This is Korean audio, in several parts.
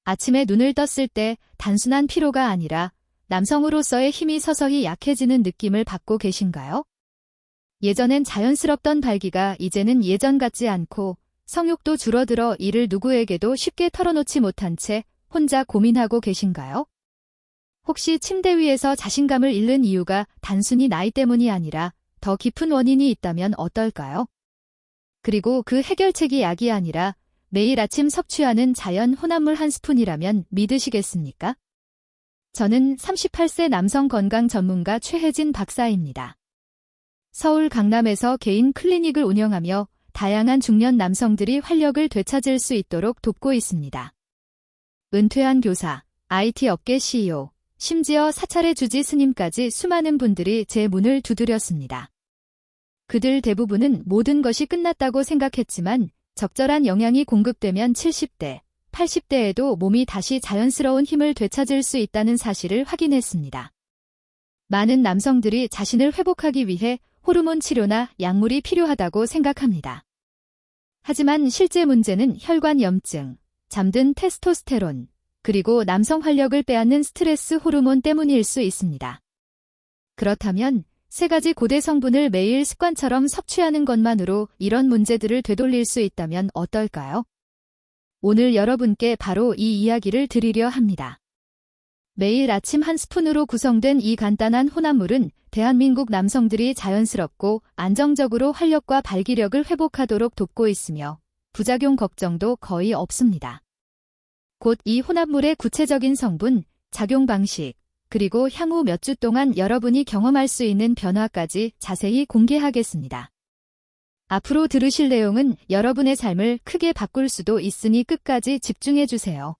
아침에 눈을 떴을 때 단순한 피로가 아니라 남성으로서의 힘이 서서히 약해지는 느낌을 받고 계신가요? 예전엔 자연스럽던 발기가 이제는 예전 같지 않고 성욕도 줄어들어 이를 누구에게도 쉽게 털어놓지 못한 채 혼자 고민하고 계신가요? 혹시 침대 위에서 자신감을 잃는 이유가 단순히 나이 때문이 아니라 더 깊은 원인이 있다면 어떨까요? 그리고 그 해결책이 약이 아니라 매일 아침 섭취하는 자연 혼합물 한 스푼이라면 믿으시겠습니까? 저는 38세 남성 건강 전문가 최혜진 박사입니다. 서울 강남에서 개인 클리닉을 운영하며 다양한 중년 남성들이 활력을 되찾을 수 있도록 돕고 있습니다. 은퇴한 교사, IT 업계 CEO, 심지어 사찰의 주지 스님까지 수많은 분들이 제 문을 두드렸습니다. 그들 대부분은 모든 것이 끝났다고 생각했지만 적절한 영양이 공급되면 70대, 80대에도 몸이 다시 자연스러운 힘을 되찾을 수 있다는 사실을 확인했습니다. 많은 남성들이 자신을 회복하기 위해 호르몬 치료나 약물이 필요하다고 생각합니다. 하지만 실제 문제는 혈관염증, 잠든 테스토스테론, 그리고 남성 활력을 빼앗는 스트레스 호르몬 때문일 수 있습니다. 그렇다면 3가지 고대 성분을 매일 습관처럼 섭취하는 것만으로 이런 문제들을 되돌릴 수 있다면 어떨까요? 오늘 여러분께 바로 이 이야기를 드리려 합니다. 매일 아침 한 스푼으로 구성된 이 간단한 혼합물은 대한민국 남성들이 자연스럽고 안정적으로 활력과 발기력을 회복하도록 돕고 있으며 부작용 걱정도 거의 없습니다. 곧 이 혼합물의 구체적인 성분, 작용 방식, 그리고 향후 몇 주 동안 여러분이 경험할 수 있는 변화까지 자세히 공개하겠습니다. 앞으로 들으실 내용은 여러분의 삶을 크게 바꿀 수도 있으니 끝까지 집중해주세요.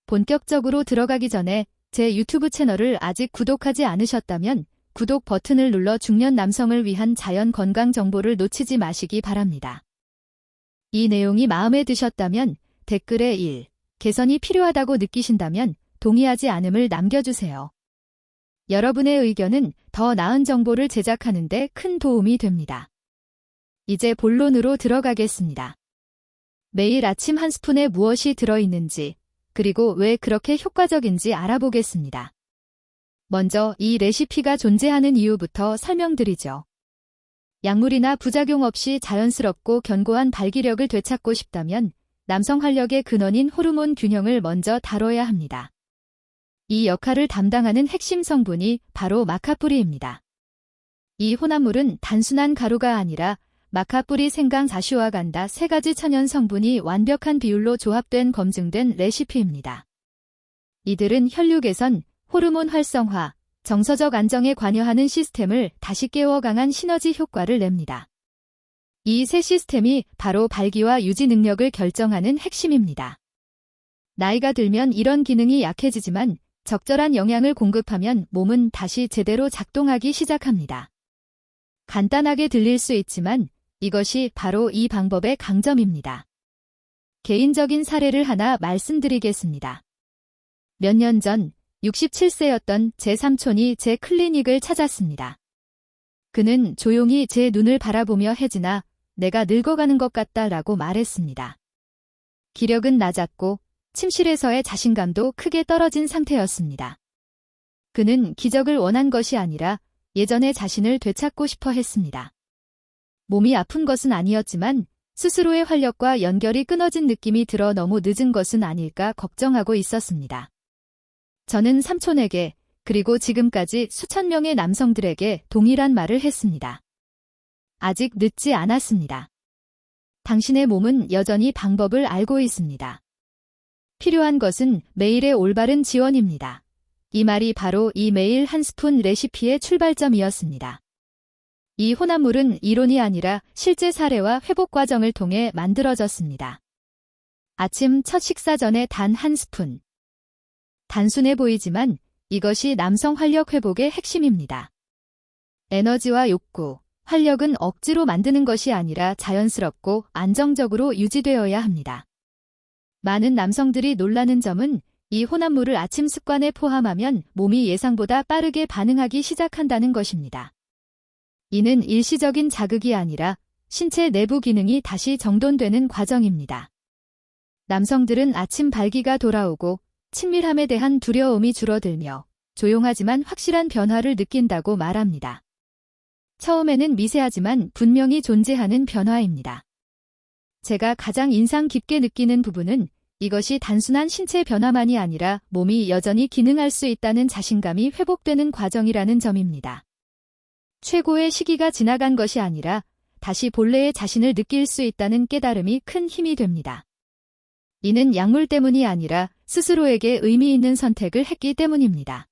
본격적으로 들어가기 전에 제 유튜브 채널을 아직 구독하지 않으셨다면 구독 버튼을 눌러 중년 남성을 위한 자연 건강 정보를 놓치지 마시기 바랍니다. 이 내용이 마음에 드셨다면 댓글에 1. 개선이 필요하다고 느끼신다면 동의하지 않음을 남겨주세요. 여러분의 의견은 더 나은 정보를 제작하는 데 큰 도움이 됩니다. 이제 본론으로 들어가겠습니다. 매일 아침 한 스푼에 무엇이 들어있는지, 그리고 왜 그렇게 효과적인지 알아보겠습니다. 먼저 이 레시피가 존재하는 이유부터 설명드리죠. 약물이나 부작용 없이 자연스럽고 견고한 발기력을 되찾고 싶다면 남성 활력의 근원인 호르몬 균형을 먼저 다뤄야 합니다. 이 역할을 담당하는 핵심 성분이 바로 마카뿌리입니다. 이 혼합물은 단순한 가루가 아니라 마카뿌리, 생강, 아슈와간다 3가지 천연 성분이 완벽한 비율로 조합된 검증된 레시피입니다. 이들은 혈류 개선, 호르몬 활성화, 정서적 안정에 관여하는 시스템을 다시 깨워 강한 시너지 효과를 냅니다. 이 세 시스템이 바로 발기와 유지 능력을 결정하는 핵심입니다. 나이가 들면 이런 기능이 약해지지만 적절한 영양을 공급하면 몸은 다시 제대로 작동하기 시작합니다. 간단하게 들릴 수 있지만 이것이 바로 이 방법의 강점입니다. 개인적인 사례를 하나 말씀드리겠습니다. 몇 년 전 67세였던 제 삼촌이 제 클리닉을 찾았습니다. 그는 조용히 제 눈을 바라보며 혜진아, 내가 늙어가는 것 같다라고 말했습니다. 기력은 낮았고 침실에서의 자신감도 크게 떨어진 상태였습니다. 그는 기적을 원한 것이 아니라 예전의 자신을 되찾고 싶어 했습니다. 몸이 아픈 것은 아니었지만 스스로의 활력과 연결이 끊어진 느낌이 들어 너무 늦은 것은 아닐까 걱정하고 있었습니다. 저는 삼촌에게 그리고 지금까지 수천 명의 남성들에게 동일한 말을 했습니다. 아직 늦지 않았습니다. 당신의 몸은 여전히 방법을 알고 있습니다. 필요한 것은 매일의 올바른 지원입니다. 이 말이 바로 이 매일 한 스푼 레시피의 출발점이었습니다. 이 혼합물은 이론이 아니라 실제 사례와 회복 과정을 통해 만들어졌습니다. 아침 첫 식사 전에 단 한 스푼. 단순해 보이지만 이것이 남성 활력 회복의 핵심입니다. 에너지와 욕구, 활력은 억지로 만드는 것이 아니라 자연스럽고 안정적으로 유지되어야 합니다. 많은 남성들이 놀라는 점은 이 혼합물을 아침 습관에 포함하면 몸이 예상보다 빠르게 반응하기 시작한다는 것입니다. 이는 일시적인 자극이 아니라 신체 내부 기능이 다시 정돈되는 과정입니다. 남성들은 아침 발기가 돌아오고 친밀함에 대한 두려움이 줄어들며 조용하지만 확실한 변화를 느낀다고 말합니다. 처음에는 미세하지만 분명히 존재하는 변화입니다. 제가 가장 인상 깊게 느끼는 부분은 이것이 단순한 신체 변화만이 아니라 몸이 여전히 기능할 수 있다는 자신감이 회복되는 과정이라는 점입니다. 최고의 시기가 지나간 것이 아니라 다시 본래의 자신을 느낄 수 있다는 깨달음이 큰 힘이 됩니다. 이는 약물 때문이 아니라 스스로에게 의미 있는 선택을 했기 때문입니다.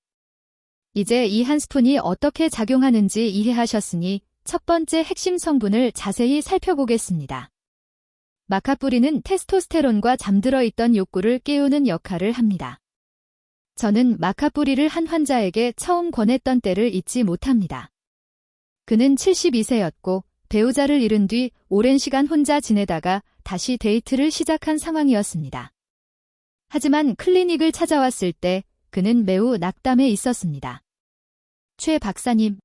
이제 이 한 스푼이 어떻게 작용하는지 이해하셨으니 첫 번째 핵심 성분을 자세히 살펴보겠습니다. 마카 뿌리는 테스토스테론과 잠들어 있던 욕구를 깨우는 역할을 합니다. 저는 마카 뿌리를 한 환자에게 처음 권했던 때를 잊지 못합니다. 그는 72세였고 배우자를 잃은 뒤 오랜 시간 혼자 지내다가 다시 데이트를 시작한 상황이었습니다. 하지만 클리닉을 찾아왔을 때 그는 매우 낙담해 있었습니다. 최 박사님,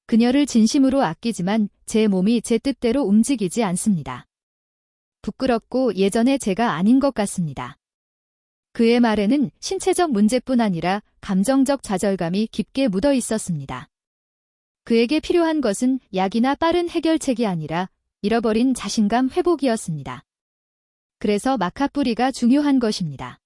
그녀를 진심으로 아끼지만 제 몸이 제 뜻대로 움직이지 않습니다. 부끄럽고 예전의 제가 아닌 것 같습니다. 그의 말에는 신체적 문제뿐 아니라 감정적 좌절감이 깊게 묻어 있었습니다. 그에게 필요한 것은 약이나 빠른 해결책이 아니라 잃어버린 자신감 회복이었습니다. 그래서 마카 뿌리가 중요한 것입니다.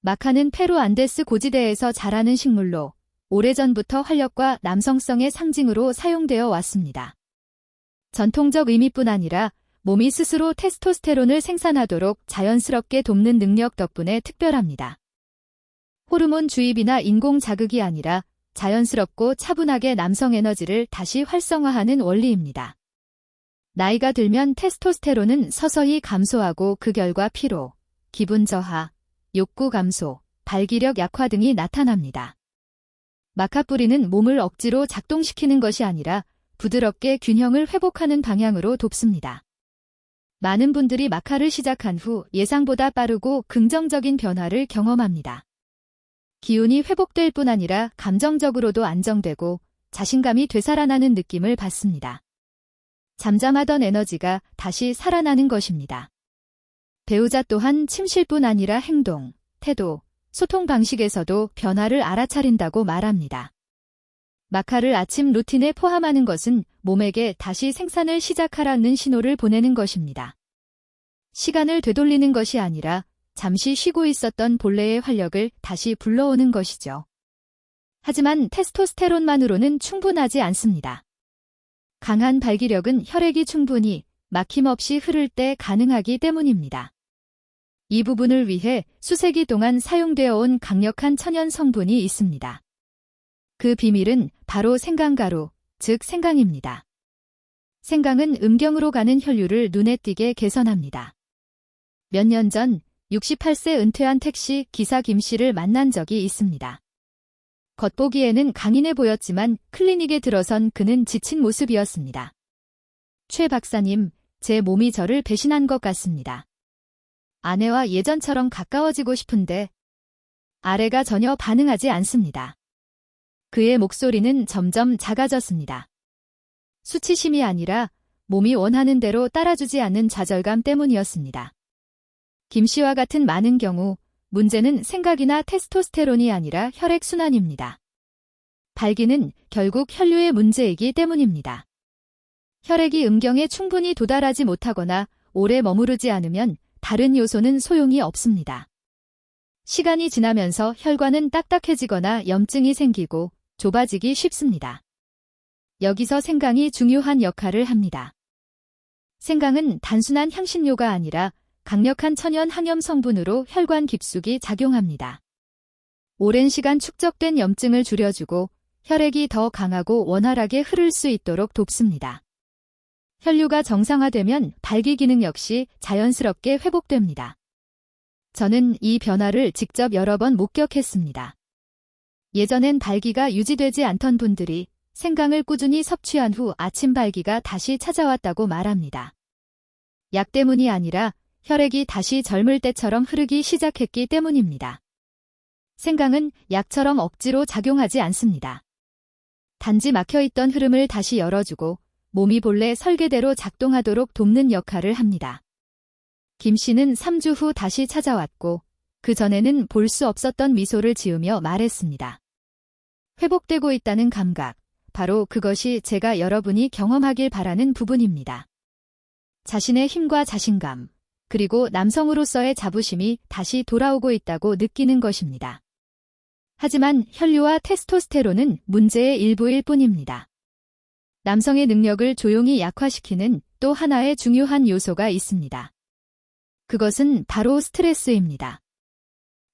마카는 페루 안데스 고지대에서 자라는 식물로 오래전부터 활력과 남성성의 상징으로 사용되어 왔습니다. 전통적 의미뿐 아니라 몸이 스스로 테스토스테론을 생산하도록 자연스럽게 돕는 능력 덕분에 특별합니다. 호르몬 주입이나 인공 자극이 아니라 자연스럽고 차분하게 남성 에너지를 다시 활성화하는 원리입니다. 나이가 들면 테스토스테론은 서서히 감소하고 그 결과 피로, 기분 저하, 욕구 감소, 발기력 약화 등이 나타납니다. 마카 뿌리는 몸을 억지로 작동시키는 것이 아니라 부드럽게 균형을 회복하는 방향으로 돕습니다. 많은 분들이 마카를 시작한 후 예상보다 빠르고 긍정적인 변화를 경험합니다. 기운이 회복될 뿐 아니라 감정적으로도 안정되고 자신감이 되살아나는 느낌을 받습니다. 잠잠하던 에너지가 다시 살아나는 것입니다. 배우자 또한 침실뿐 아니라 행동, 태도, 소통 방식에서도 변화를 알아차린다고 말합니다. 마카를 아침 루틴에 포함하는 것은 몸에게 다시 생산을 시작하라는 신호를 보내는 것입니다. 시간을 되돌리는 것이 아니라 잠시 쉬고 있었던 본래의 활력을 다시 불러오는 것이죠. 하지만 테스토스테론만으로는 충분하지 않습니다. 강한 발기력은 혈액이 충분히 막힘없이 흐를 때 가능하기 때문입니다. 이 부분을 위해 수세기 동안 사용되어 온 강력한 천연 성분이 있습니다. 그 비밀은 바로 생강가루, 즉 생강입니다. 생강은 음경으로 가는 혈류를 눈에 띄게 개선합니다. 몇 년 전 68세 은퇴한 택시 기사 김 씨를 만난 적이 있습니다. 겉보기에는 강인해 보였지만 클리닉에 들어선 그는 지친 모습이었습니다. 최 박사님, 제 몸이 저를 배신한 것 같습니다. 아내와 예전처럼 가까워지고 싶은데 아내가 전혀 반응하지 않습니다. 그의 목소리는 점점 작아졌습니다. 수치심이 아니라 몸이 원하는 대로 따라주지 않는 좌절감 때문이었습니다. 김 씨와 같은 많은 경우 문제는 생각이나 테스토스테론이 아니라 혈액순환입니다. 발기는 결국 혈류의 문제이기 때문입니다. 혈액이 음경에 충분히 도달하지 못하거나 오래 머무르지 않으면 다른 요소는 소용이 없습니다. 시간이 지나면서 혈관은 딱딱해지거나 염증이 생기고 좁아지기 쉽습니다. 여기서 생강이 중요한 역할을 합니다. 생강은 단순한 향신료가 아니라 강력한 천연 항염 성분으로 혈관 깊숙이 작용합니다. 오랜 시간 축적된 염증을 줄여주고 혈액이 더 강하고 원활하게 흐를 수 있도록 돕습니다. 혈류가 정상화되면 발기 기능 역시 자연스럽게 회복됩니다. 저는 이 변화를 직접 여러 번 목격했습니다. 예전엔 발기가 유지되지 않던 분들이 생강을 꾸준히 섭취한 후 아침 발기가 다시 찾아왔다고 말합니다. 약 때문이 아니라 혈액이 다시 젊을 때처럼 흐르기 시작했기 때문입니다. 생강은 약처럼 억지로 작용하지 않습니다. 단지 막혀있던 흐름을 다시 열어주고 몸이 본래 설계대로 작동하도록 돕는 역할을 합니다. 김 씨는 3주 후 다시 찾아왔고 그 전에는 볼 수 없었던 미소를 지으며 말했습니다. 회복되고 있다는 감각, 바로 그것이 제가 여러분이 경험하길 바라는 부분입니다. 자신의 힘과 자신감, 그리고 남성으로서의 자부심이 다시 돌아오고 있다고 느끼는 것입니다. 하지만 혈류와 테스토스테론은 문제의 일부일 뿐입니다. 남성의 능력을 조용히 약화시키는 또 하나의 중요한 요소가 있습니다. 그것은 바로 스트레스입니다.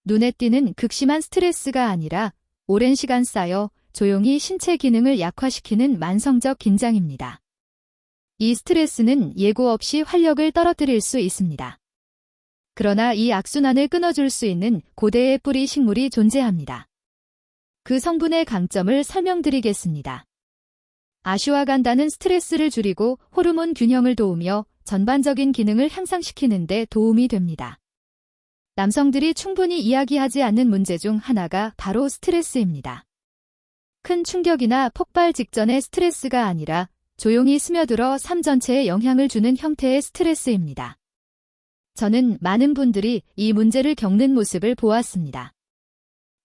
눈에 띄는 극심한 스트레스가 아니라 오랜 시간 쌓여 조용히 신체 기능을 약화시키는 만성적 긴장입니다. 이 스트레스는 예고 없이 활력을 떨어뜨릴 수 있습니다. 그러나 이 악순환을 끊어줄 수 있는 고대의 뿌리 식물이 존재합니다. 그 성분의 강점을 설명드리겠습니다. 아슈와간다는 스트레스를 줄이고 호르몬 균형을 도우며 전반적인 기능을 향상시키는 데 도움이 됩니다. 남성들이 충분히 이야기하지 않는 문제 중 하나가 바로 스트레스입니다. 큰 충격이나 폭발 직전의 스트레스가 아니라 조용히 스며들어 삶 전체에 영향을 주는 형태의 스트레스입니다. 저는 많은 분들이 이 문제를 겪는 모습을 보았습니다.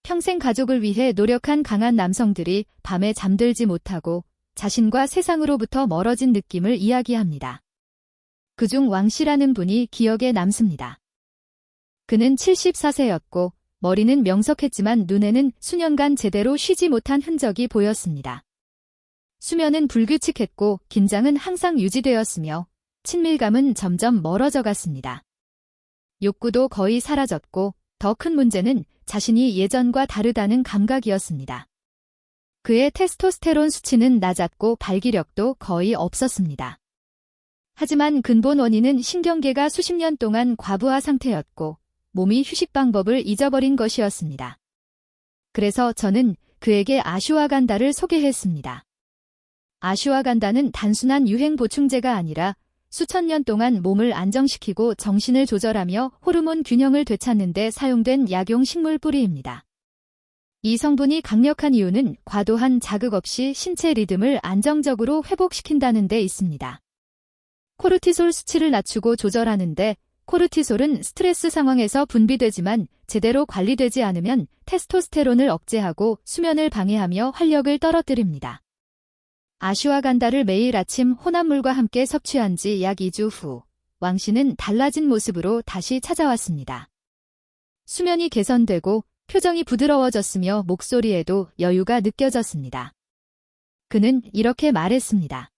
평생 가족을 위해 노력한 강한 남성들이 밤에 잠들지 못하고 자신과 세상으로부터 멀어진 느낌을 이야기합니다. 그중 왕 씨라는 분이 기억에 남습니다. 그는 74세였고 머리는 명석했지만 눈에는 수년간 제대로 쉬지 못한 흔적이 보였습니다. 수면은 불규칙했고 긴장은 항상 유지되었으며 친밀감은 점점 멀어져 갔습니다. 욕구도 거의 사라졌고 더 큰 문제는 자신이 예전과 다르다는 감각이었습니다. 그의 테스토스테론 수치는 낮았고 발기력도 거의 없었습니다. 하지만 근본 원인은 신경계가 수십 년 동안 과부하 상태였고 몸이 휴식 방법을 잊어버린 것이었습니다. 그래서 저는 그에게 아슈와간다를 소개했습니다. 아슈와간다는 단순한 유행 보충제가 아니라 수천 년 동안 몸을 안정시키고 정신을 조절하며 호르몬 균형을 되찾는 데 사용된 약용 식물 뿌리입니다. 이 성분이 강력한 이유는 과도한 자극 없이 신체 리듬을 안정적으로 회복시킨다는 데 있습니다. 코르티솔 수치를 낮추고 조절하는데 코르티솔은 스트레스 상황에서 분비되지만 제대로 관리되지 않으면 테스토스테론을 억제하고 수면을 방해하며 활력을 떨어뜨립니다. 아슈와간다를 매일 아침 혼합물과 함께 섭취한 지 약 2주 후 왕 씨는 달라진 모습으로 다시 찾아왔습니다. 수면이 개선되고 표정이 부드러워졌으며 목소리에도 여유가 느껴졌습니다. 그는 이렇게 말했습니다.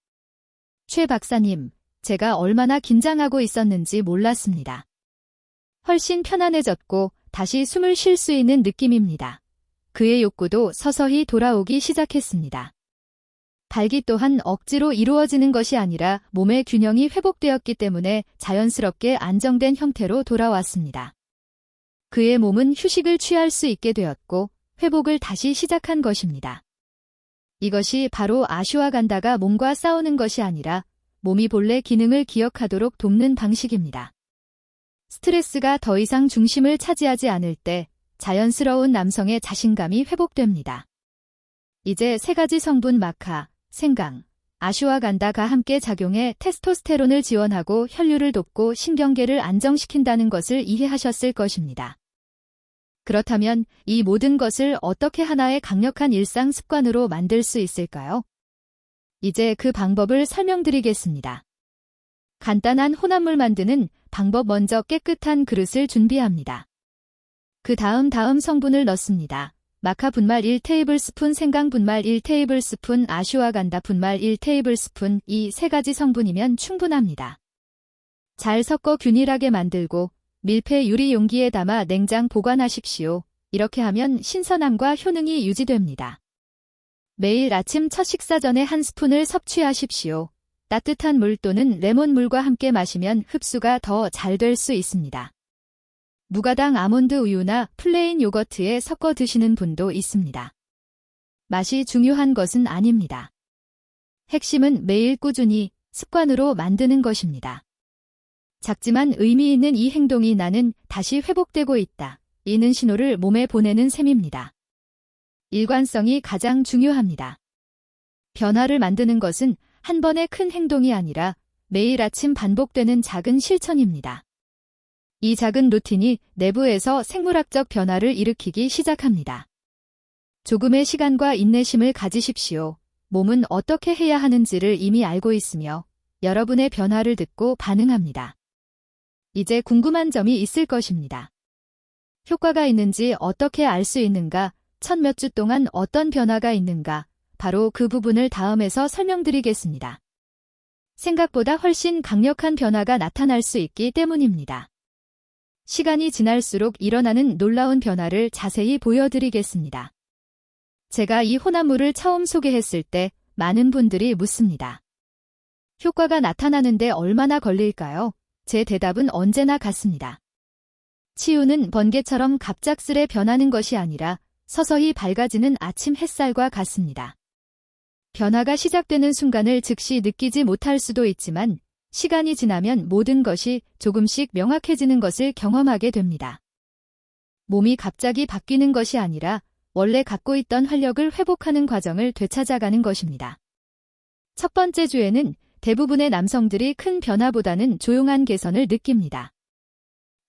최 박사님, 제가 얼마나 긴장하고 있었는지 몰랐습니다. 훨씬 편안해졌고 다시 숨을 쉴 수 있는 느낌입니다. 그의 욕구도 서서히 돌아오기 시작했습니다. 발기 또한 억지로 이루어지는 것이 아니라 몸의 균형이 회복되었기 때문에 자연스럽게 안정된 형태로 돌아왔습니다. 그의 몸은 휴식을 취할 수 있게 되었고 회복을 다시 시작한 것입니다. 이것이 바로 아슈와간다가 몸과 싸우는 것이 아니라 몸이 본래 기능을 기억하도록 돕는 방식입니다. 스트레스가 더 이상 중심을 차지하지 않을 때 자연스러운 남성의 자신감이 회복됩니다. 이제 3가지 성분 마카, 생강, 아슈와간다가 함께 작용해 테스토스테론을 지원하고 혈류를 돕고 신경계를 안정시킨다는 것을 이해하셨을 것입니다. 그렇다면 이 모든 것을 어떻게 하나의 강력한 일상 습관으로 만들 수 있을까요? 이제 그 방법을 설명드리겠습니다. 간단한 혼합물 만드는 방법. 먼저 깨끗한 그릇을 준비합니다. 그 다음 성분을 넣습니다. 마카 분말 1테이블스푼, 생강 분말 1테이블스푼, 아슈와간다 분말 1테이블스푼, 이 3가지 성분이면 충분합니다. 잘 섞어 균일하게 만들고 밀폐 유리 용기에 담아 냉장 보관하십시오. 이렇게 하면 신선함과 효능이 유지됩니다. 매일 아침 첫 식사 전에 한 스푼을 섭취하십시오. 따뜻한 물 또는 레몬물과 함께 마시면 흡수가 더 잘 될 수 있습니다. 무가당 아몬드 우유나 플레인 요거트에 섞어 드시는 분도 있습니다. 맛이 중요한 것은 아닙니다. 핵심은 매일 꾸준히 습관으로 만드는 것입니다. 작지만 의미 있는 이 행동이 나는 다시 회복되고 있다. 이는 신호를 몸에 보내는 셈입니다. 일관성이 가장 중요합니다. 변화를 만드는 것은 한 번의 큰 행동이 아니라 매일 아침 반복되는 작은 실천입니다. 이 작은 루틴이 내부에서 생물학적 변화를 일으키기 시작합니다. 조금의 시간과 인내심을 가지십시오. 몸은 어떻게 해야 하는지를 이미 알고 있으며 여러분의 변화를 듣고 반응합니다. 이제 궁금한 점이 있을 것입니다. 효과가 있는지 어떻게 알 수 있는가? 첫 몇 주 동안 어떤 변화가 있는가? 바로 그 부분을 다음에서 설명드리겠습니다. 생각보다 훨씬 강력한 변화가 나타날 수 있기 때문입니다. 시간이 지날수록 일어나는 놀라운 변화를 자세히 보여드리겠습니다. 제가 이 혼합물을 처음 소개했을 때 많은 분들이 묻습니다. 효과가 나타나는데 얼마나 걸릴까요? 제 대답은 언제나 같습니다. 치유는 번개처럼 갑작스레 변하는 것이 아니라 서서히 밝아지는 아침 햇살과 같습니다. 변화가 시작되는 순간을 즉시 느끼지 못할 수도 있지만 시간이 지나면 모든 것이 조금씩 명확해지는 것을 경험하게 됩니다. 몸이 갑자기 바뀌는 것이 아니라 원래 갖고 있던 활력을 회복하는 과정을 되찾아가는 것입니다. 첫 번째 주에는 대부분의 남성들이 큰 변화보다는 조용한 개선을 느낍니다.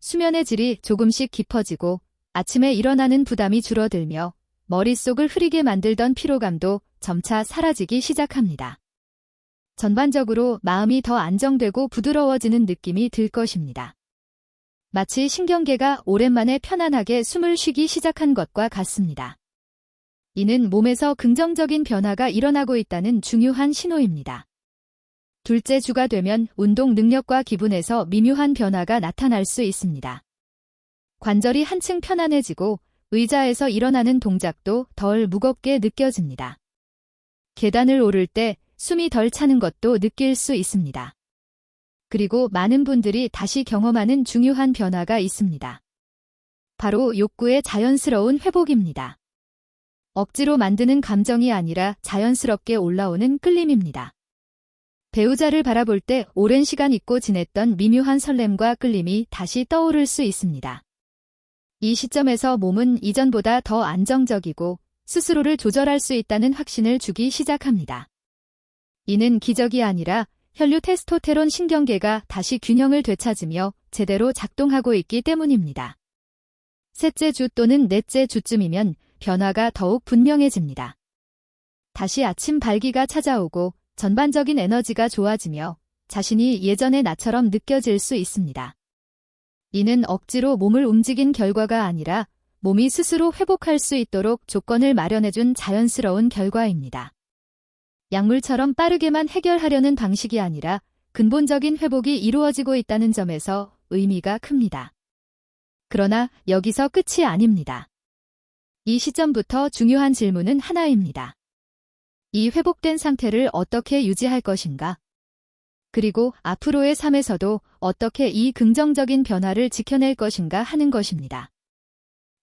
수면의 질이 조금씩 깊어지고 아침에 일어나는 부담이 줄어들며 머릿속을 흐리게 만들던 피로감도 점차 사라지기 시작합니다. 전반적으로 마음이 더 안정되고 부드러워지는 느낌이 들 것입니다. 마치 신경계가 오랜만에 편안하게 숨을 쉬기 시작한 것과 같습니다. 이는 몸에서 긍정적인 변화가 일어나고 있다는 중요한 신호입니다. 둘째 주가 되면 운동 능력과 기분에서 미묘한 변화가 나타날 수 있습니다. 관절이 한층 편안해지고 의자에서 일어나는 동작도 덜 무겁게 느껴집니다. 계단을 오를 때 숨이 덜 차는 것도 느낄 수 있습니다. 그리고 많은 분들이 다시 경험하는 중요한 변화가 있습니다. 바로 욕구의 자연스러운 회복입니다. 억지로 만드는 감정이 아니라 자연스럽게 올라오는 끌림입니다. 배우자를 바라볼 때 오랜 시간 잊고 지냈던 미묘한 설렘과 끌림이 다시 떠오를 수 있습니다. 이 시점에서 몸은 이전보다 더 안정적이고 스스로를 조절할 수 있다는 확신을 주기 시작합니다. 이는 기적이 아니라 혈류 테스토테론 신경계가 다시 균형을 되찾으며 제대로 작동하고 있기 때문입니다. 셋째 주 또는 넷째 주쯤이면 변화가 더욱 분명해집니다. 다시 아침 발기가 찾아오고 전반적인 에너지가 좋아지며 자신이 예전의 나처럼 느껴질 수 있습니다. 이는 억지로 몸을 움직인 결과가 아니라 몸이 스스로 회복할 수 있도록 조건을 마련해준 자연스러운 결과입니다. 약물처럼 빠르게만 해결하려는 방식이 아니라 근본적인 회복이 이루어지고 있다는 점에서 의미가 큽니다. 그러나 여기서 끝이 아닙니다. 이 시점부터 중요한 질문은 하나입니다. 이 회복된 상태를 어떻게 유지할 것인가? 그리고 앞으로의 삶에서도 어떻게 이 긍정적인 변화를 지켜낼 것인가 하는 것입니다.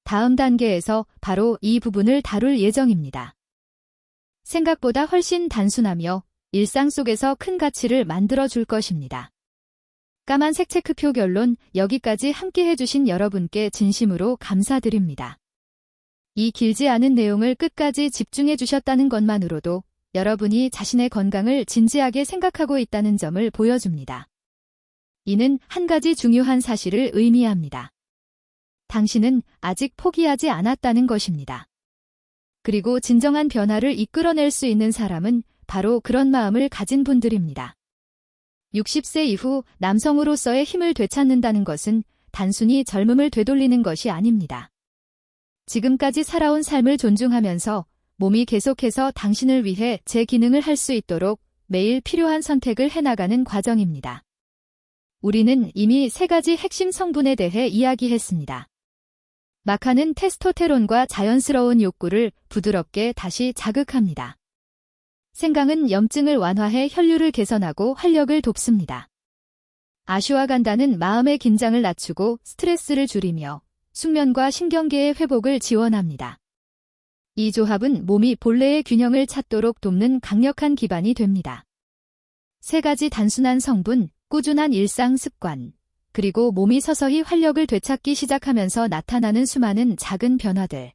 다음 단계에서 바로 이 부분을 다룰 예정입니다. 생각보다 훨씬 단순하며 일상 속에서 큰 가치를 만들어줄 것입니다. 까만색 체크표 결론, 여기까지 함께 해주신 여러분께 진심으로 감사드립니다. 이 길지 않은 내용을 끝까지 집중해 주셨다는 것만으로도 여러분이 자신의 건강을 진지하게 생각하고 있다는 점을 보여줍니다. 이는 한 가지 중요한 사실을 의미합니다. 당신은 아직 포기하지 않았다는 것입니다. 그리고 진정한 변화를 이끌어낼 수 있는 사람은 바로 그런 마음을 가진 분들입니다. 60세 이후 남성으로서의 힘을 되찾는다는 것은 단순히 젊음을 되돌리는 것이 아닙니다. 지금까지 살아온 삶을 존중하면서 몸이 계속해서 당신을 위해 제 기능을 할 수 있도록 매일 필요한 선택을 해나가는 과정입니다. 우리는 이미 3가지 핵심 성분에 대해 이야기했습니다. 마카는 테스토테론과 자연스러운 욕구를 부드럽게 다시 자극합니다. 생강은 염증을 완화해 혈류를 개선하고 활력을 돕습니다. 아슈와간다는 마음의 긴장을 낮추고 스트레스를 줄이며 숙면과 신경계의 회복을 지원합니다. 이 조합은 몸이 본래의 균형을 찾도록 돕는 강력한 기반이 됩니다. 3가지 단순한 성분, 꾸준한 일상 습관, 그리고 몸이 서서히 활력을 되찾기 시작하면서 나타나는 수많은 작은 변화들.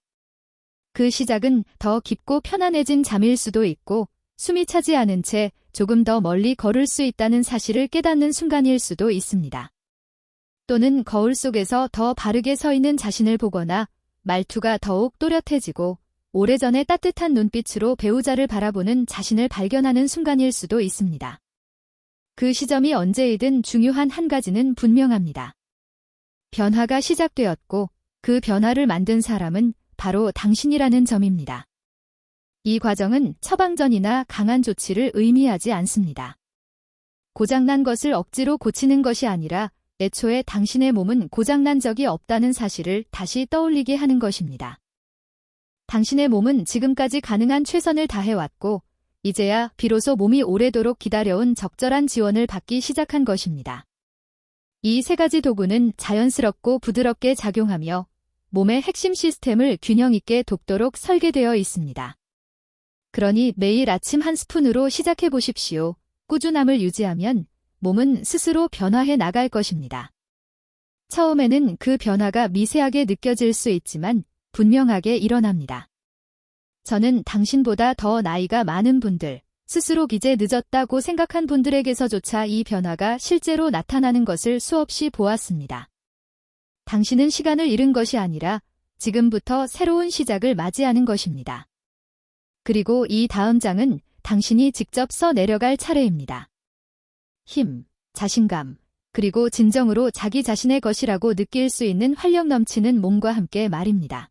그 시작은 더 깊고 편안해진 잠일 수도 있고 숨이 차지 않은 채 조금 더 멀리 걸을 수 있다는 사실을 깨닫는 순간일 수도 있습니다. 또는 거울 속에서 더 바르게 서 있는 자신을 보거나 말투가 더욱 또렷해지고 오래전에 따뜻한 눈빛으로 배우자를 바라보는 자신을 발견하는 순간일 수도 있습니다. 그 시점이 언제이든 중요한 한 가지는 분명합니다. 변화가 시작되었고 그 변화를 만든 사람은 바로 당신이라는 점입니다. 이 과정은 처방전이나 강한 조치를 의미하지 않습니다. 고장난 것을 억지로 고치는 것이 아니라 애초에 당신의 몸은 고장난 적이 없다는 사실을 다시 떠올리게 하는 것입니다. 당신의 몸은 지금까지 가능한 최선을 다해왔고 이제야 비로소 몸이 오래도록 기다려온 적절한 지원을 받기 시작한 것입니다. 이 세 가지 도구는 자연스럽고 부드럽게 작용하며 몸의 핵심 시스템을 균형 있게 돕도록 설계되어 있습니다. 그러니 매일 아침 한 스푼으로 시작해 보십시오. 꾸준함을 유지하면 몸은 스스로 변화해 나갈 것입니다. 처음에는 그 변화가 미세하게 느껴질 수 있지만 분명하게 일어납니다. 저는 당신보다 더 나이가 많은 분들, 스스로 이제 늦었다고 생각한 분들에게서조차 이 변화가 실제로 나타나는 것을 수없이 보았습니다. 당신은 시간을 잃은 것이 아니라 지금부터 새로운 시작을 맞이하는 것입니다. 그리고 이 다음 장은 당신이 직접 써 내려갈 차례입니다. 힘, 자신감, 그리고 진정으로 자기 자신의 것이라고 느낄 수 있는 활력 넘치는 몸과 함께 말입니다.